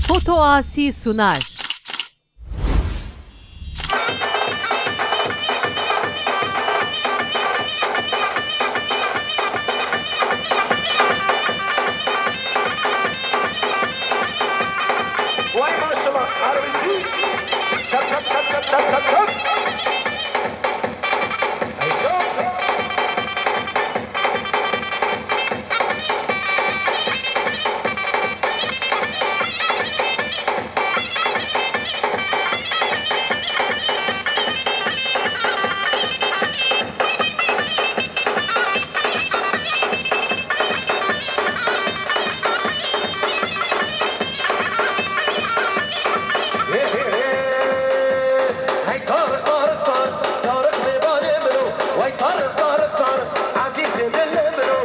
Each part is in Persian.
Foto Asi sunar. Vay maşallah harbisi. Çap çap çap çap çap çap çap. Ay çap. هاي طارق طارق طارق طارق بيباني منو واي طارق طارق طارق عزيزي دل منو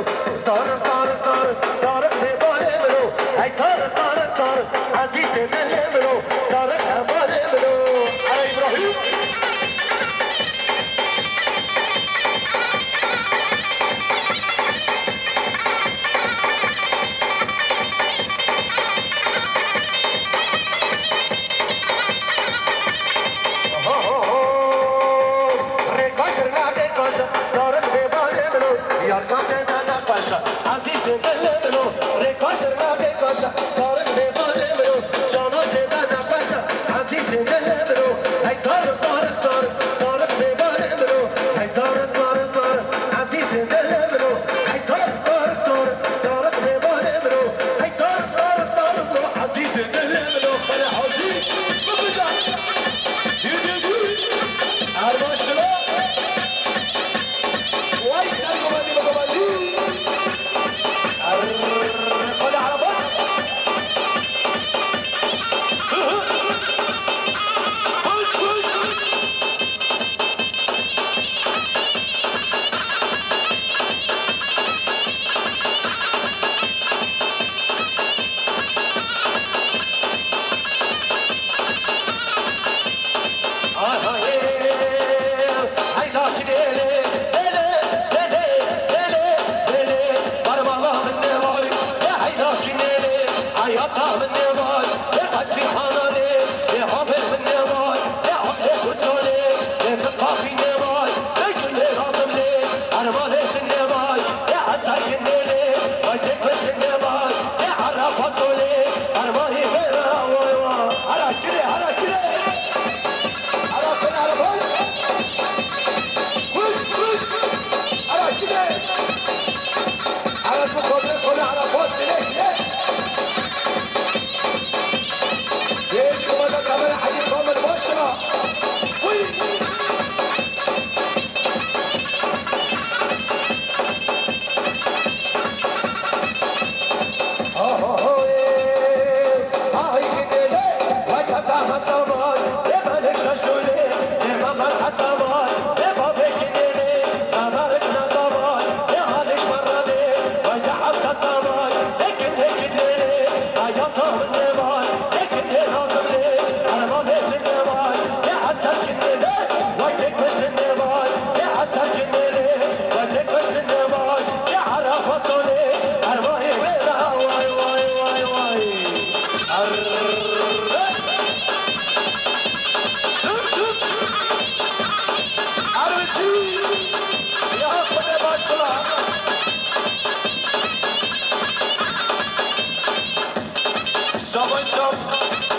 طارق طارق طارق طارق بيباني منو هاي طارق طارق طارق عزيزي دل منو طارق أماني منو على إبراهيم عزيز دلمنو ريكاشر ما ريكاشر طارق بيباني منو جانو دانا باشا عزيز دلمنو هاي طارق طارق طارق طارق بيباني منو هاي طارق طارق طارق عزيز دلمنو هاي طارق طارق طارق طارق بيباني منو هاي طارق طارق طارق عزيز دلمنو خلي حوزي بقجا دي عرباشلا واي سالو بدي بقبلي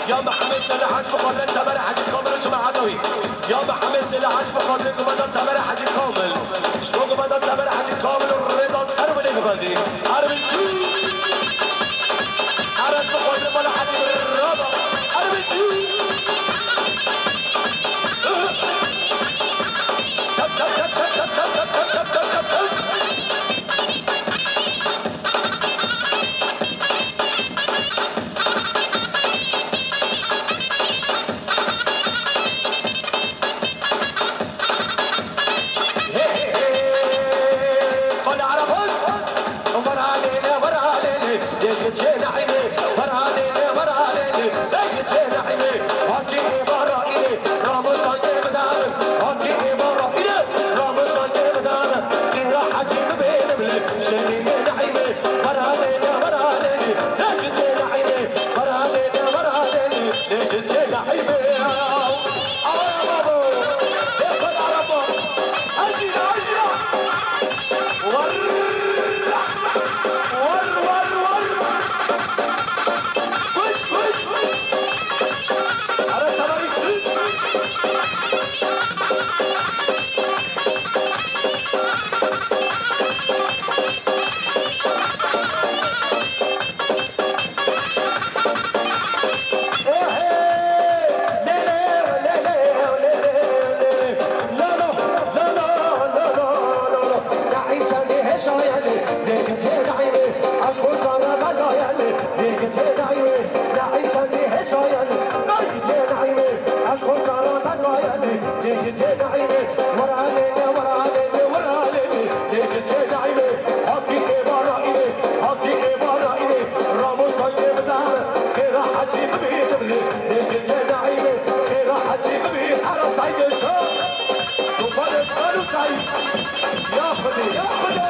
يا محمد سلاح حج بخاطر تبر حج كامل وجمع عدوي يا محمد سلاح حج بخاطر قمدان تبر حج كامل شلون قمدان تبر حج كامل والرضا السر والإقبالي عربي شو عرب بخاطر ولا حد بالرضا عربي شو تب تب تب تب تب تب تب تب تب تب علينا ورا حجي ببي تبلي نجد يا نعيمي خير حجي ببي على صعيد الشام وفرد قالوا سعيد يا خدي يا خدي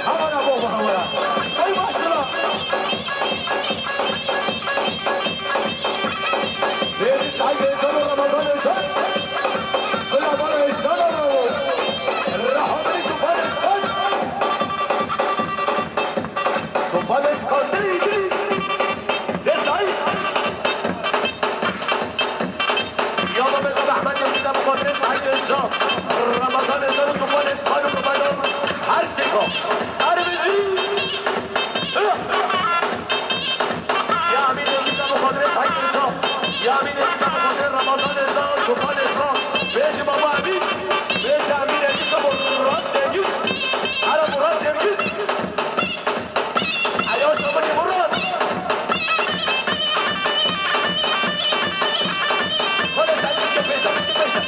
هورا بابا هورا اي ماشرة ليش سعيد الشام رمضان الشام كل مرة الشام الرحمة طوفان اسقاط طوفان اسقاط دري رمضان الجنوب طوفان اسقاط طوفان هرسكو اربعين يا امين النظام خضر سعيد الشام يا امين النظام خضر رمضان الجنوب طوفان اسقاط بيجي بابا امين بيجي امين النظام مراد دنيس على مراد دنيس ايوه صبري مراد ولا سعيد مش كفيشه مش كفيشه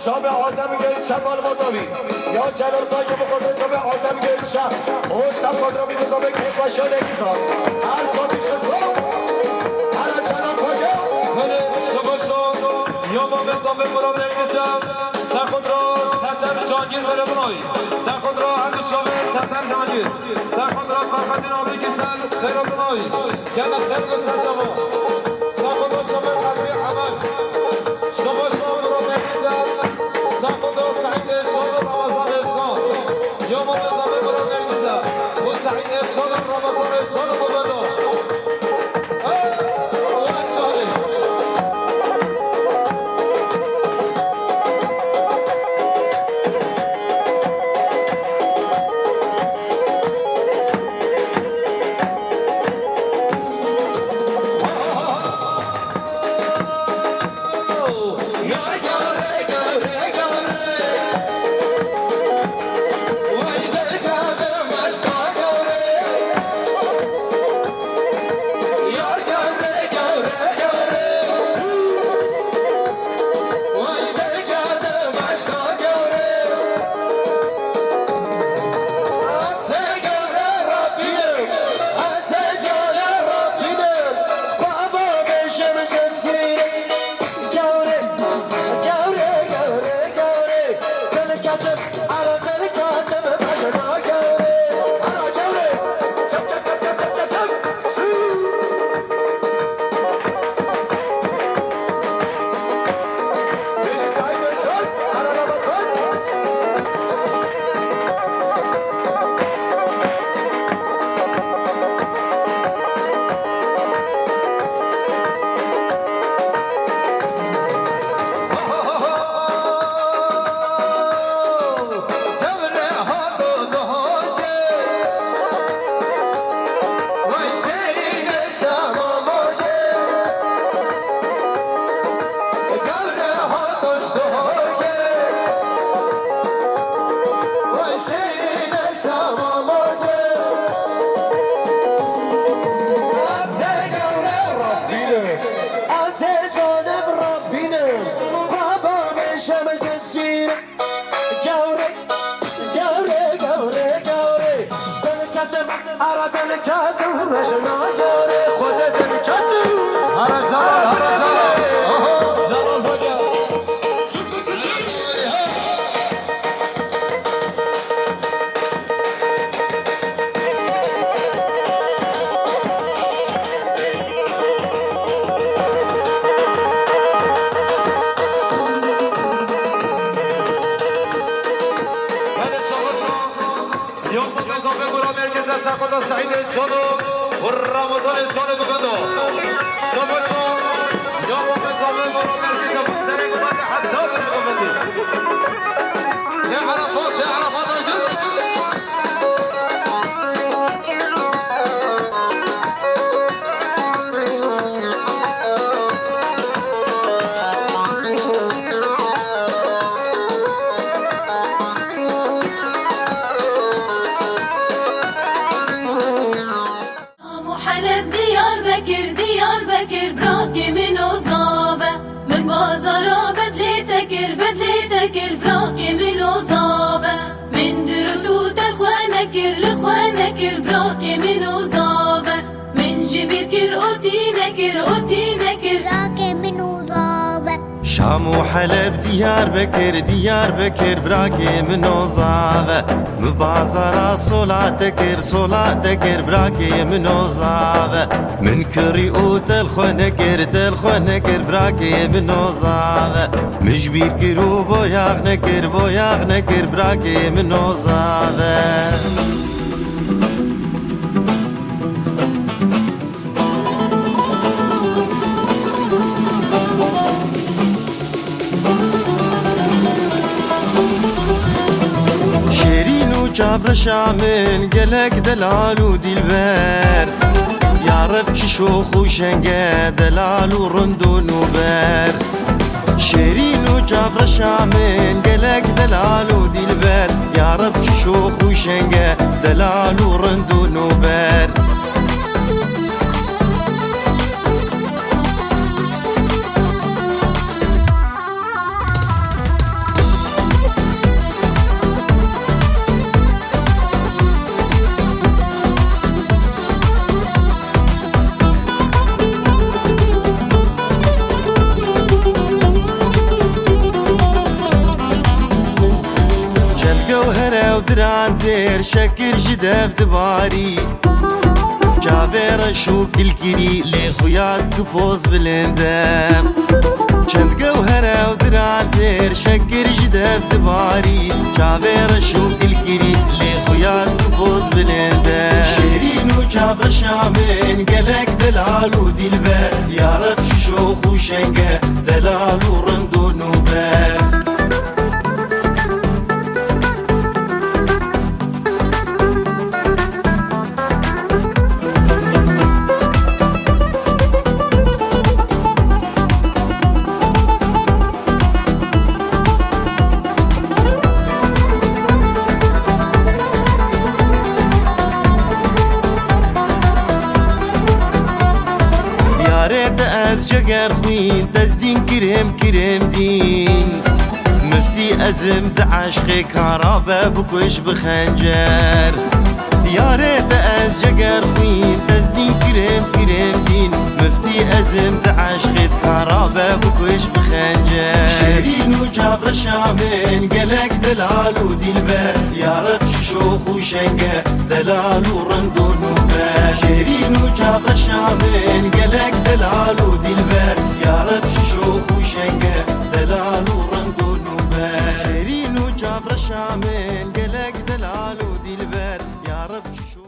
شام آدم گل شمال مداوی یا جلال پای بخورده شام آدم گل شم او سب خود را بیدوزا به که باشا نگیزا هر صابی خسرام هر جلال پای هنه شباشا یا ما بزام به مراد نگیزم سخود را تتر جانگیر بردنای سخود را هر شام تتر جانگیر سخود را فرخدین آبی کسن خیردنای کنه خیر بسر جوا سخود را چمه قدری عمل شباشا مراد نگیزم سخود را سعید شاد رمضان اشان یا ما بزام به مراد نگیزم و سعید شاد رمضان اشان ببرد خدا سعید جانو و رمضان شانه بگندو شباشو یا با مزامه مرا مرکز و سره گمند حتی بره گمندی ده عرفات آیدن ديار بكر براكي من وصافة من بازارا بدلي تكر براكي من وصافة من درتوت اخوانكر لخوانكر براكي من وصافة من جبير اوتي نكر براكي من وصافة شام وحلب ديار بكر براكي من وصافة مبازرة صلاتكر براكي من وصافة من كريوت الخنكر براكي من وصافة مجبير كرو بوياغ نكر براكي من وصافة جافر شامن قلق دلال ودلبر يا رب شوخ وشنقه دلال ورند ونوبر شيرين وجافر شامن قلق دلال ودلبر يا رب شوخ وشنقه دلال ورند ونوبر دران زير شكر جدف دباري جاوير شو كل كري لي خويات كبوز بلندم چند گوهره و دران زیر شکر جدف دباری چاویر شو کلگیری لی خویات بوز بلنده شیرین و چاور شامن گلک دلال و دیلبر یارب ششو خوشنگه دلال و رند و نوبر از جگر خوین دزدین کرم دین مفتی ازم ده عشق کارابه بکش بخنجر یارت از جگر خوین دزدین کرم دین مفتی ازم ده عشق کارابه بکش بخنجر شیرین و جاور شامن گلک دلال و دیلبر یارت ششو خوشنگه دلال و رند و نوبر شیرین و جاور شامن گلک دلال و دیلبر یارت ششو خوشنگه دلال و رند و نوبر شیرین و جاور شامن گلک دلال و دیلبر یارت ششو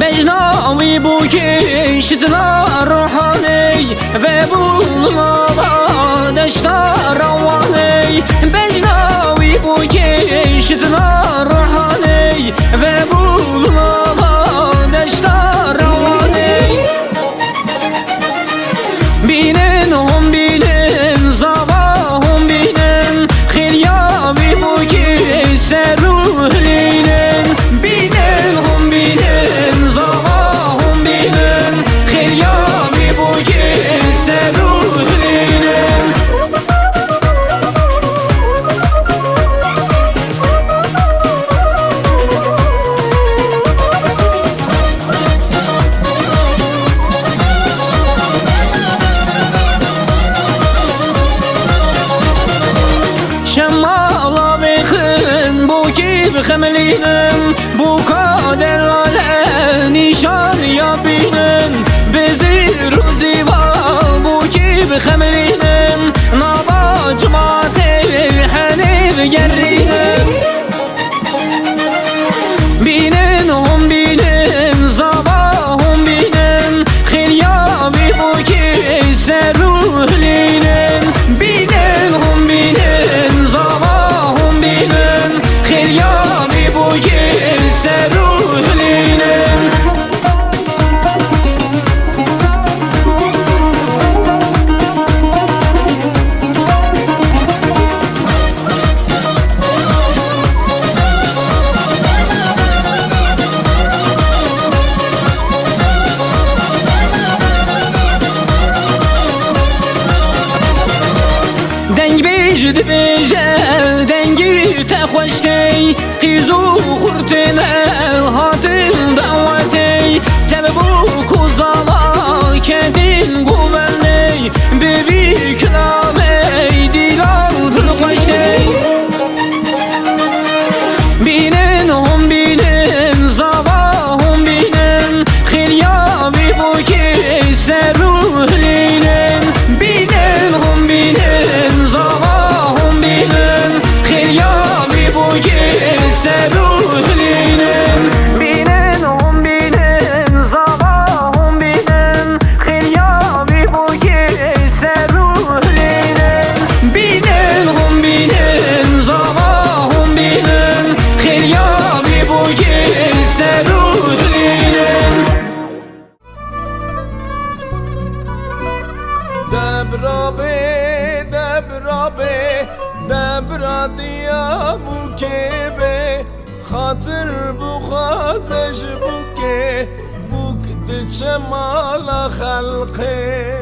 بجناوی بو که شتنا روحانی و بولنا دشتا روانی بجناوی بو که شتنا روحانی و بولنا دشتا روانی بینن هم بینن زبا هم بینن خیلیابی بو که سروه لینن بینن هم بینن زبا هم بینن خیلیابی بو که سروه لینن شمالا بخن بو کی بخملینم بو کادلاله نیشان یا بینن بزیر و زیبا بو کی بخملینم نابا جماعت حنیف گرینم بینن هم بینن زبا هم بینن خیلیابی بو کی سروه لینن بینن هم بینن زبا هم بینن خیلیابی بو کی سروه لینن دنگ بیجد بیجه دنگی تخوشتی قیزو خورتنه هاتن دعوتی تلبو کزالا کدین گوبنی ببی کلامی دیلان پرخوشتی بینن هم بینن زبا هم بینن خیلیابی بو که سروه لینن بینن هم بینن زبا هم بینن خیلیابی بو که سروه لینن بینن هم بینن زبا هم بینن خیلیابی بو که دبرا دیا بوکه به خاطر بخوازش بوکه بوک دچه مال خلقه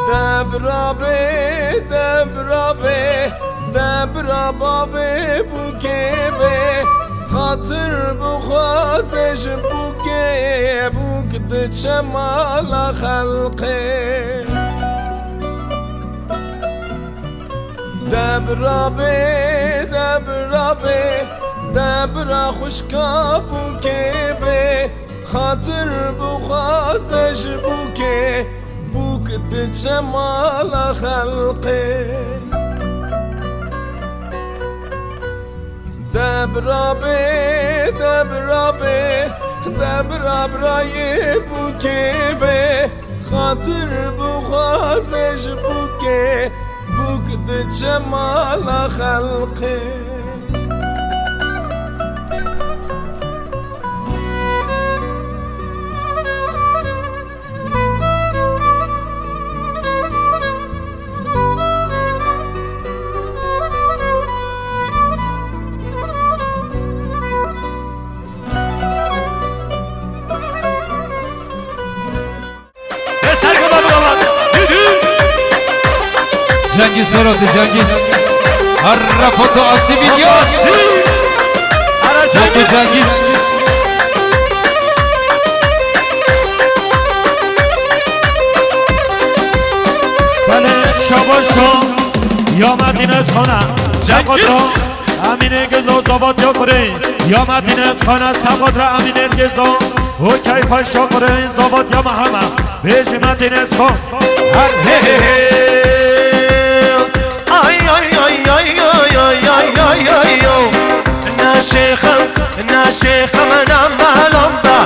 دبرا به دبرا به دبرا بابه بوکه به خاطر بخوازش بوکه بوک دچه مال خلقه دبرا به دبرا به دبرا خوشکا بوکه به خاطر بخوازش بوکه بوک دچه مال خلقه دبرا به دبرا به دبرا برای بوکه به خاطر بخوازش بوکه بوک دچه مال خلقه Cengiz Ferhat'ı Cengiz Harrafoto Asibilya Cengiz بله شباشا یا مدین از خانه سقاطرا امین گزا زاباد یا کره یا مدین از خانه سقاطرا امین گزا و کی پاشا کره زاباد یا محمد بیش مدین از خان ناشيخم انا مالومبا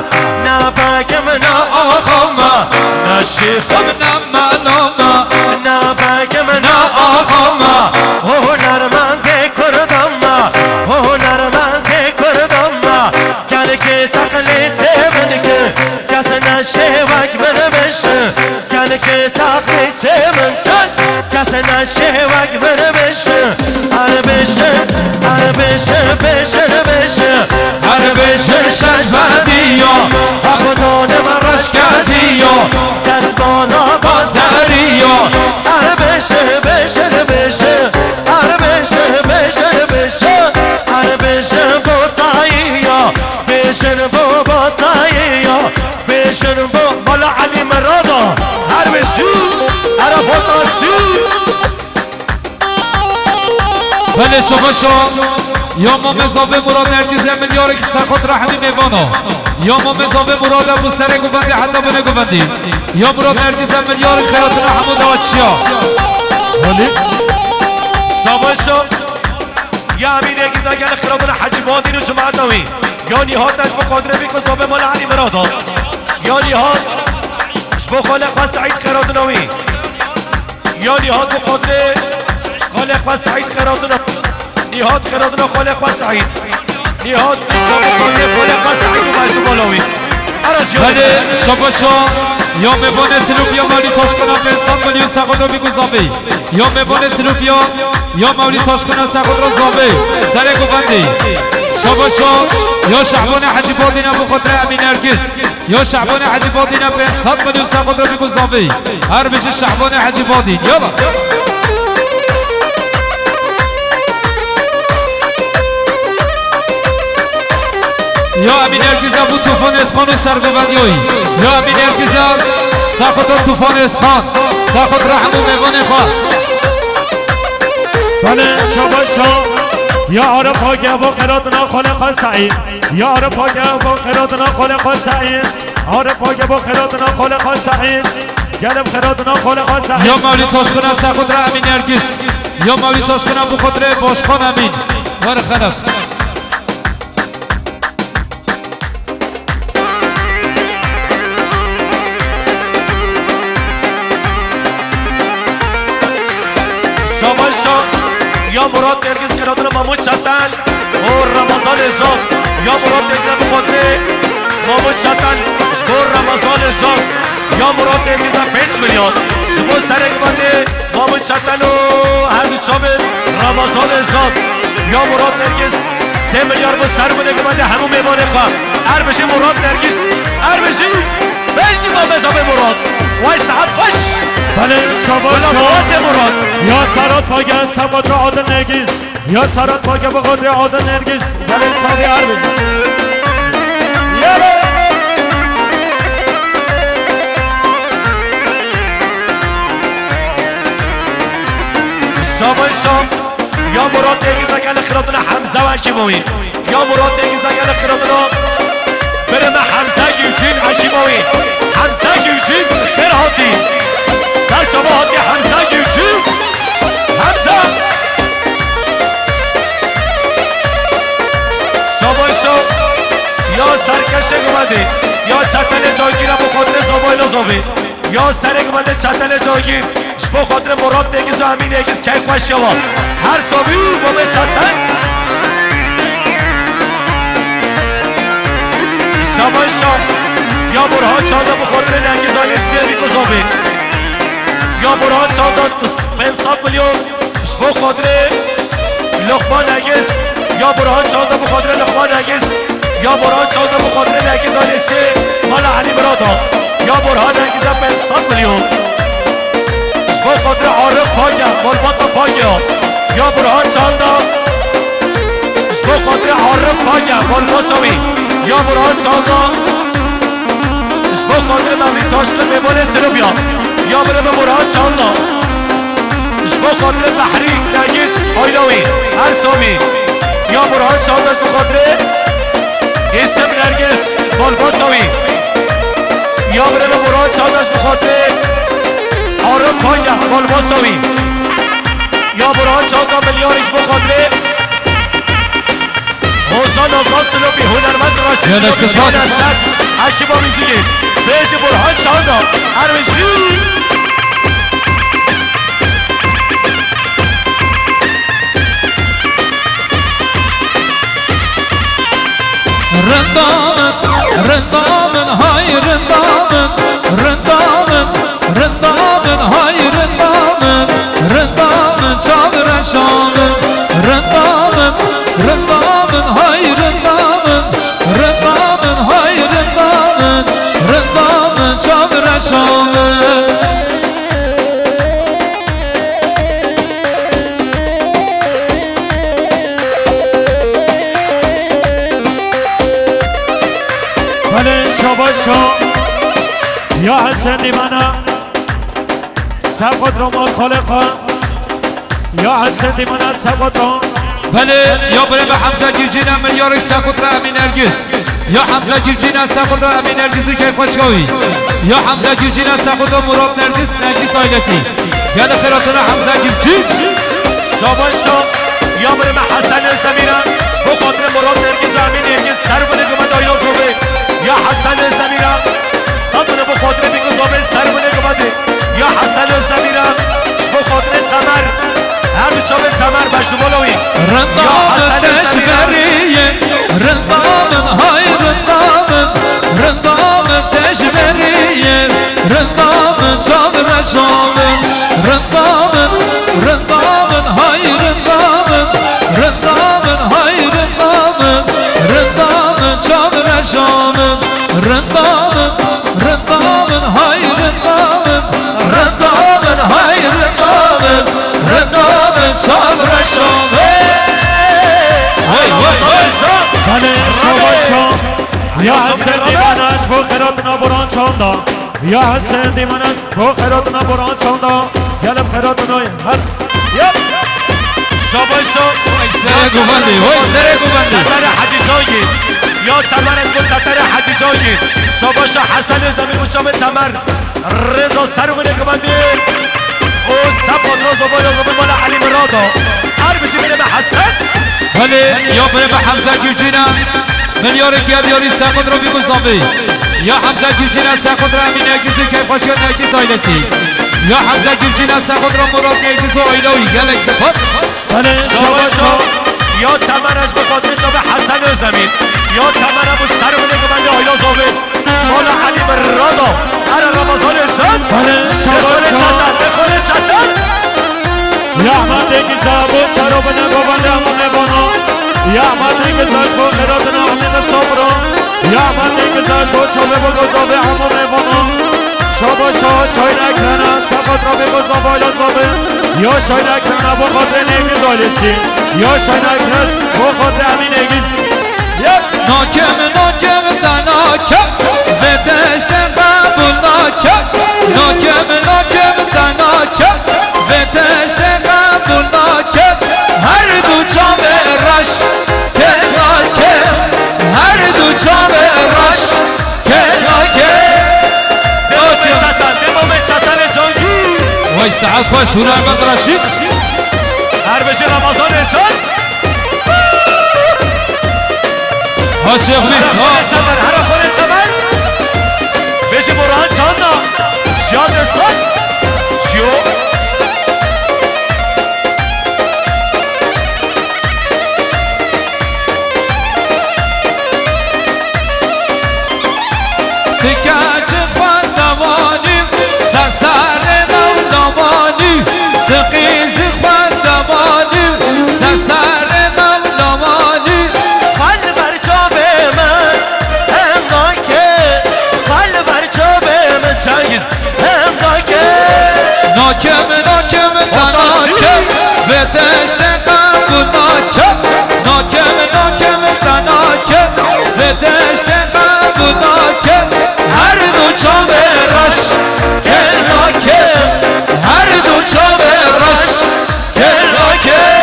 ناباقم انا اخوما ناشيخم انا مالومبا ناباقم انا اخوما هو نرمان دي كردما هو نرمان دي كردما كانك تقليت منك كاسنا شيوك من بش كانك تقليت منك كاسنا شيوك من بش عربش بش عربش شجردیو اخدان مرش کزیو دستمانا بازریو عربش عربش بوتاییو بشن بوتاییو بشن بو مالا علی مرادا عربشی عربوتاسی بله شما یا ما مزابه مراد نرگیز ملیار که سخت رحمی میوانا یا ما مزابه مراد ابو سر گوبندی حتی بنه گوبندی یا مراد نرگیز ملیار خیرات رحمود آچیا ولی سامشو یا امین نرگیز اگر خیرات حجی بادین و جماعت نوی یا نیهاتش بقدره بیک مزابه مال علی مرادا یا نیهات شبو خالق و سعید خیرات نوی یا نیهات بقدره خالق و سعید خیرات نوی نهاد خیراتنا خالق و سعید نهاد سابقانه خالق و سعید و مرز بالاوی بله شباشا یا میوانه سلوبیا مولی تاشکنا پنسان میلیون سخود رو بیگو زابه یا میوانه سلوبیا یا مولی تاشکنا سخود رو زابه سر گوبندی شباشا یا شعبان حجی بادین ابو خطره امین نرگیز یا شعبان حجی بادین پنسان میلیون سخود رو بیگو زابه هر بشه شعبان حجی بادین یالا یا امین نرگیز ابو توفان اسخان و سرگوبندیوی یا امین نرگیز سخت توفان اسخان سخت رحم و میوان خواه بله شباشا یا عرف آگه با قراتنا خالق سعید یا عرف آگه با قراتنا خالق سعید عرف آگه با قراتنا خالق سعید گلب قراتنا خالق سعید یا مولی تاشکن سخت رحم امین نرگیز یا مولی تاشکن ابو خطره باشخان امین ور خلف شباشا یا مراد نرگیز خیراتنا محمود چتن و رمضان ازام یا مراد نرگیز بخاطر محمود چتن و رمضان ازام یا مراد نرگیز 5 میلیون شبو سرک بنده محمود چتن و هر چوب رمضان ارشاد یا مراد نرگس 3 میلیارد با سر بوده که بنده همون میبانه خواه هر بشی مراد نرگس هر بشی بشی با مذاب مراد وای صحت خوش بله شاباش مراد یا سرات فاگه سبات عادل نرگس یا سرات فاگه به قدر عادل نرگس بله سادی عربی یاله شاباش یا مراد نرگس اگر خیراتون حمزه و حکیموی یا مراد نرگس اگر خیراتون برم حمزه گیوچین حکیموی حمزه گیوچین خیر هاتی سر چما هاتی حمزه گیوچین حمزه شاباش یا سرکشه گمده یا چتن جایگیر با خاطر زبایل زوبی یا سر گمده چتن جایگیر با خاطر مراد نگیز و همین نگیز که خوش شوا هر صابی با به چتن شاباش یا برهان چاندا با خاطر نگیز آنی سیمی کزابی یا برهان چاندا 500 میلیون با خاطر لقمان نگیز یا برهان چاندا با خاطر لقمان نگیز یا برهان چاندا با خاطر نگیز آنی سی مال علی مرادا یا برهان نگیز 500 میلیون با خاطر عارف پاگه مالبات پاگه یا برهان چاندا با خاطر عارف پاگه مالبات سوی یا برهان چاندا با خاطر مملی تاشق میبانه سروبیا یا برم برهان چاندا با خاطر بحری نگیز آیلاوی هر سومی یا برهان چاندا با خاطر اسم نرگس مالبات سوی یا برم برهان چاندا با خاطر آرام پاگه مالباساوی یا برهان چاندا میلیارش بخاطره حسان آزاد سلوبی هنرمند راشد سلوبی چان اصد حکی با میزیگی بیش برهان چاندا هرمشی رندامن رندامن های رندامن رندامن رندامن های رندامن رندامن چادر شامن رندامن رندامن های رندامن رندامن های رندامن رندامن چادر شامن بله شاباش یا حسن دیمانا سبقت رو مال خالقا یا حسن دیمانا سبقت رو بله یا برای به حمزه گیوجین میلیارش سبقت رو امین نرگس یا حمزه گیوجین سبقت رو امین نرگسی که خوشگاهی یا حمزه گیوجین سبقت رو مراد نرگس آیلسی یا خیراتون حمزه گیوجین شاباش یا برای به حسن زمیران با خاطر مراد نرگس امین نرگس سر بوده که من دایلا زوبه یا حسن زمیران صدونه با خاطر بیگو زوبه سر بوده که من یا حسن زمیران با خاطر تمر هر چوب تمر بشتوالوی رندامن تشبریه رندامن های رندامن رندامن تشبریه رندامن چادر شامن رندامن رندامن های رندامن رندامن های رندامن رندامن چادر شامن رندامن رندامن های رندامن رندامن های رندامن رندامن چادر شامن بله شاباش یا حسن دیمانش با خیرات نبران چاندا یا حسن دیمانش با خیرات نبران چاندا گلم خیرات نوی هر یپ شاباش سره گوبندی وای سره گوبندی تتر حجی جایگیر یا تمرت بود تتر حجی جایگیر شاباش حسن زمین و شام تمر رضا سرمونه گوبندی او سب قدر زبای زبای مال علی مرادا هر بچی میره به حسن بله یا برای به حمزه گیوجین میلیار گیادیاری سبقت رو بیگوزابی یا حمزه گیوجین سبقت رو امین نرگسی که خوشگاه نرگس آیلسی یا حمزه گیوجین سبقت رو مراد نرگس و آیلاوی گلک سپاس بله شاباش یا تمرش به خاطر جاب حسن زمین یا تمر ابو سرمونه گوبندی آیلا زابه مال علی مرادا هر رمضان شد بله شاباش بخونه چطن نگیزا بو سرو بنه گوانده همون میبانو یا احمد نگیزاش بو خیراتنا همین صبرو یا احمد نگیزاش بو شبه بو گذابه همون میبانو شبا شای نکنه سقط را به گذابه یا زابه یا شای نکنه بو خاطر نگیز آلیسی یا شای نکنه بو خاطر همین نگیز ناکم تناکم به دشت قبول ناکم ناکم تناکم به دشت قبول ناکم هر دو چام رش که ناکم هر دو چام رش که ناکم دمام چطن جانگی وای سعد خوش هنر من رشید هر بشه رمضان ارشاد ها شیخ نیست ها هر خونه چمن بشه برهان چاننا شیاد اسخان شیو تکاچ خواندمانیم سرسر مولامانی تقیز خواندمانیم سرسر مولامانی خال بر جاب من هم که خال بر جاب من چنگید هم که ناکم تناکم به دشت قبول ناکم ناکم تناکم به دشت قبول ناکم هر دو چام رش که ناکم هر دو چام رش که ناکم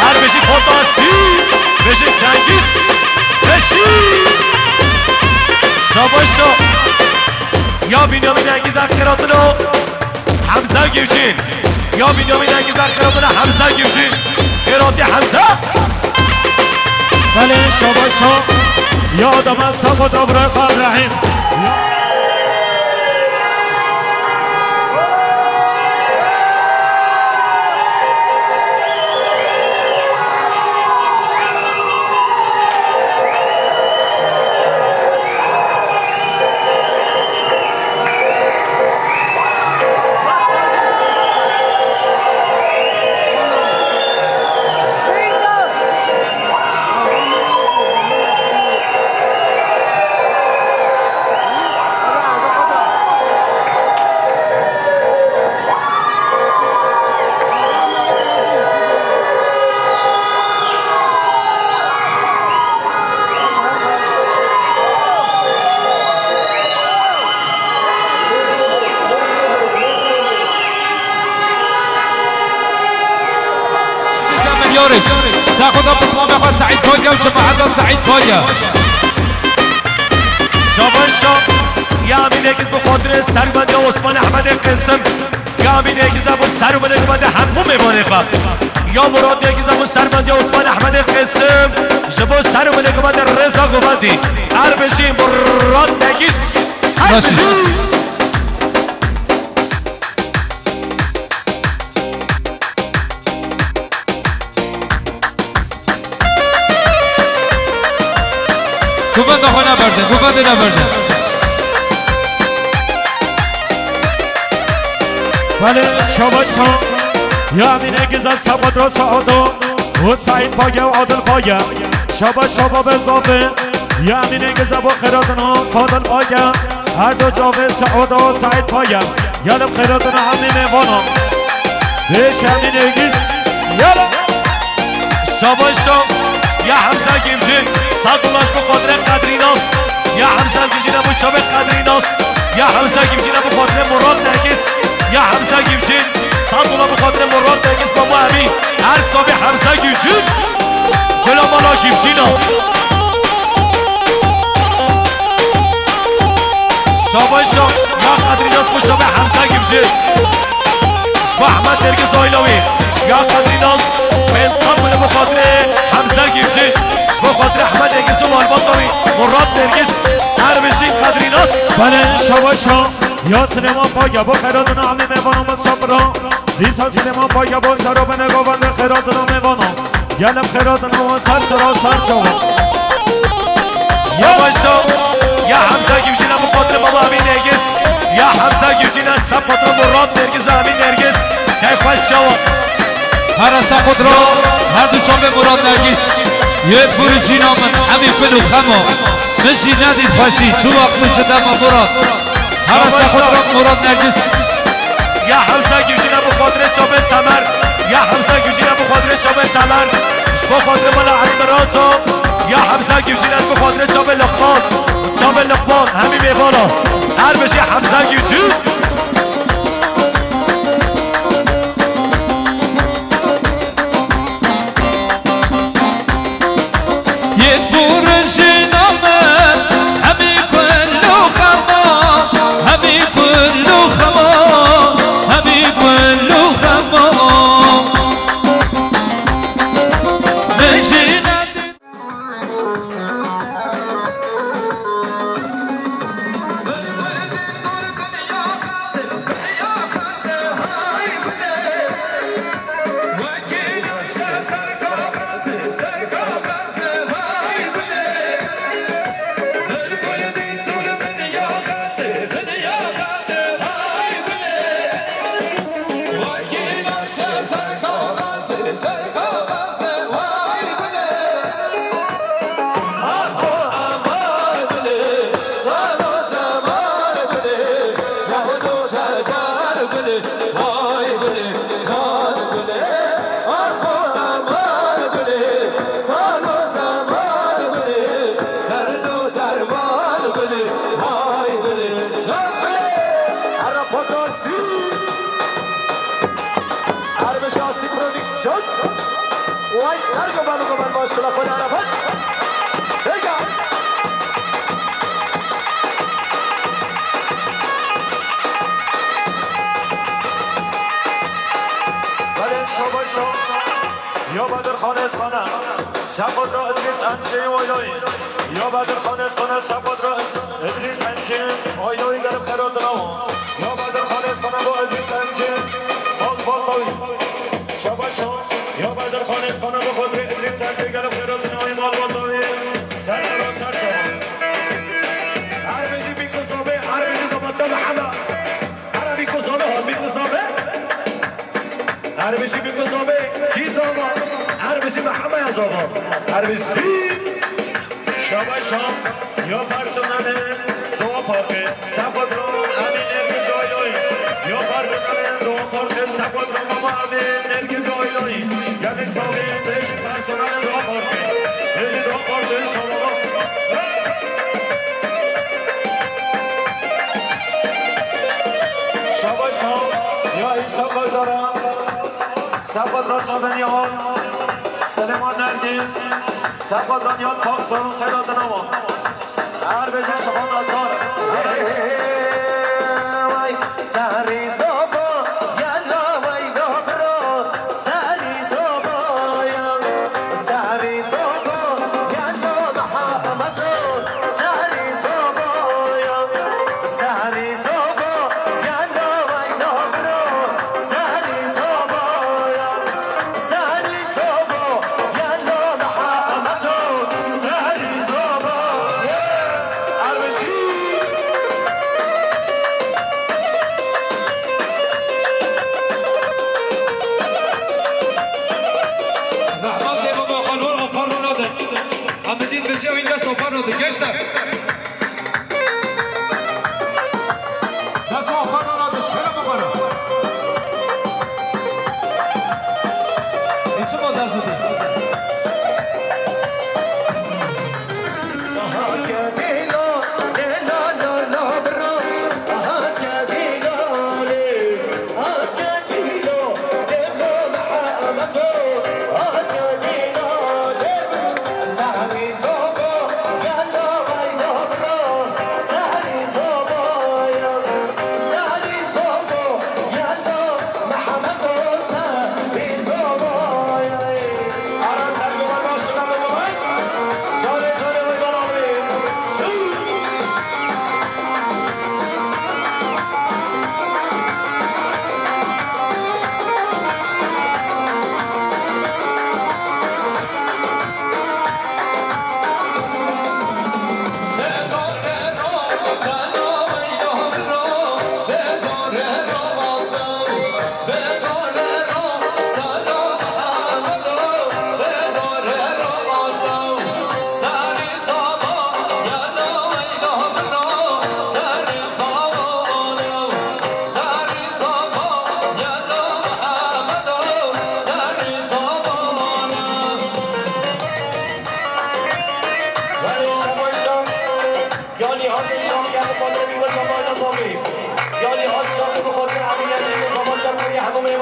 هر بشی فانتاسی بشی کنگیز بشی شاباشا یا بینیامین انگیز اخیراتونو حمزه گیوچین یا بینیامین انگیز اخیراتونو حمزه گیوچین خیراتی حمزه بله شاباشا یادم از سقط ابرای قدر رحیم يوري ساخذ بصمه بخوا سعيد فويا وجماعه سعيد فويا شاباشا یا امین اگیز به خاطر سربند عثمان احمد قسم یا امین اگیز به سربند قبند همون میبانه خواه یا مراد اگیز به سربند عثمان احمد قسم جبو سربند قبند رضا قبندی هر بشیم مراد اگیز هر بشیم گوفنده خو نبرده گوفنده نبرده بله شاباشا یا امین اگیز از سباد را سعادو و سعید پاگه و عادل پاگه شاباشا باب اضافه یا امین اگیز با خیراتنا فاضل پاگه هر دو جاوه سعادو و سعید پاگه یالم خیراتنا همین میوانا بیش امین اگیز یالم شاباشا یا حمزه گیمجین صدولاش بخاطر قدریناس یا حمزه گیمجین ابو چابه قدریناس یا حمزه گیمجین ابو خاطر مراد نرگس یا حمزه گیمجین صدولا بخاطر مراد نرگس بابا امین هر صابه حمزه گیمجین کلا بالا گیمجین ها شاباشا یا قدریناس بو چابه حمزه گیمجین شبا احمد نرگس آیلاوی یا قدریناس به انسان بله بخاطر حمزه گیمجین بخاطر احمد اگیز و مالبازاوی مراد نرگس هر بشین قدریناس بله شاباشا یا سینما پاگه با خیراتنا همین میوانم صبرا دیسا سینما پاگه با سرا به نگاونده خیراتنا میوانم گلم خیراتنا و سر سرا سر شوا شاباشا یا حمزه گیوچین بخاطر بابا همین نرگس یا حمزه گیوچین از سب خاطر مراد نرگس همین نرگس کیف خوش شوا هر سقدرا هر دو چاپ مراد نرگس یه بروجی نامن همی کنو خما مشی ندید باشی چو وقتو چدم مراد هر سقدرا مراد نرگس یا حمزه گوجینا بخاطر چاپ تمر یا حمزه گوجینا بخاطر چاپ تمر بخاطر ملا علی مراتو یا حمزه گوجینا بخاطر چاپ لقمان همین میوانا هر بشی حمزه گوجی یا بدر خانه خانه سقط را ادریس انجی وایلوی یا بدر خانه خانه سقط را ادریس انجی وایلوی گرم خراد نام یا بدر خانه خانه با ادریس انجی بال باوی شباشو یا بدر خانه خانه با خود ادریس انجی گرم خراد نام بال باوی سر هر بیشی بیکوزابه هر بیشی زبطه محمد هر بیکوزابه هر بیکوزابه هر بیشی بیکوزابه کی زبان هر بیشی محمد یا زبان هر بیشی شباشم یا پرسنانه دو پاکه سباد رو امین نرگز آیلوی یا پرسنانه دو پاکه سباد رو ماما امین نرگز آیلوی یعنی سالی بیش پرسنانه دو پاکه بیش دو پاکه سباد شباشم یا ایسا بازارم سباد را چابنیان سلیمان نرگز سباد رانیان پاکستان خیرات نما هر بجه شما ناتار سری زبا یلا وی دابرا سری زبا سری زبا یلا محمدون سری زبا سری زبا یلا وی دابرا سری زبا سری زبا یلا محمدون سری زبا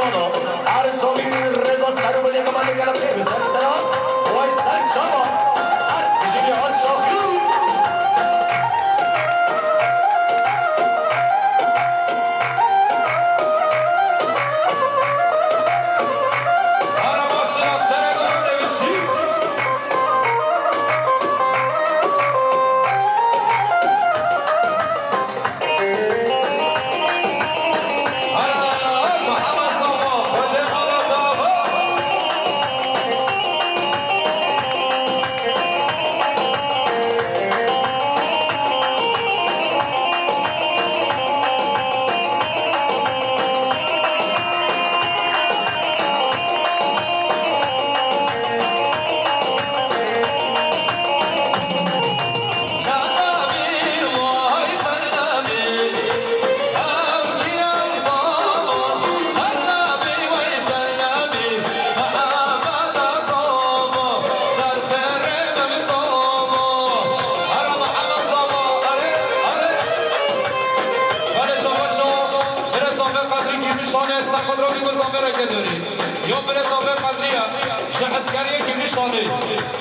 بالا ارزامی رضا سرو بلی کمان نگرم خیلی سر سلام وای سر شما هر بجیبی حال شاخی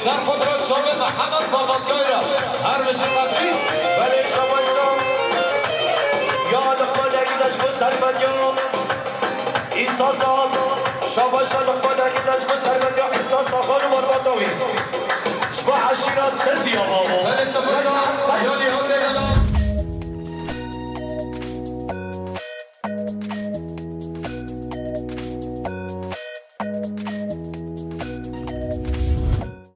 سر خود را چاوه محمد صابتگاه را هر بشه قدری ولی شما یا لقمان عزیزش کو سرمدیا ایسا سال شما لقمان عزیزش کو سرمدیا ایسا سال خانم آرمانداوی شما عشیرا سردی آقا بله شما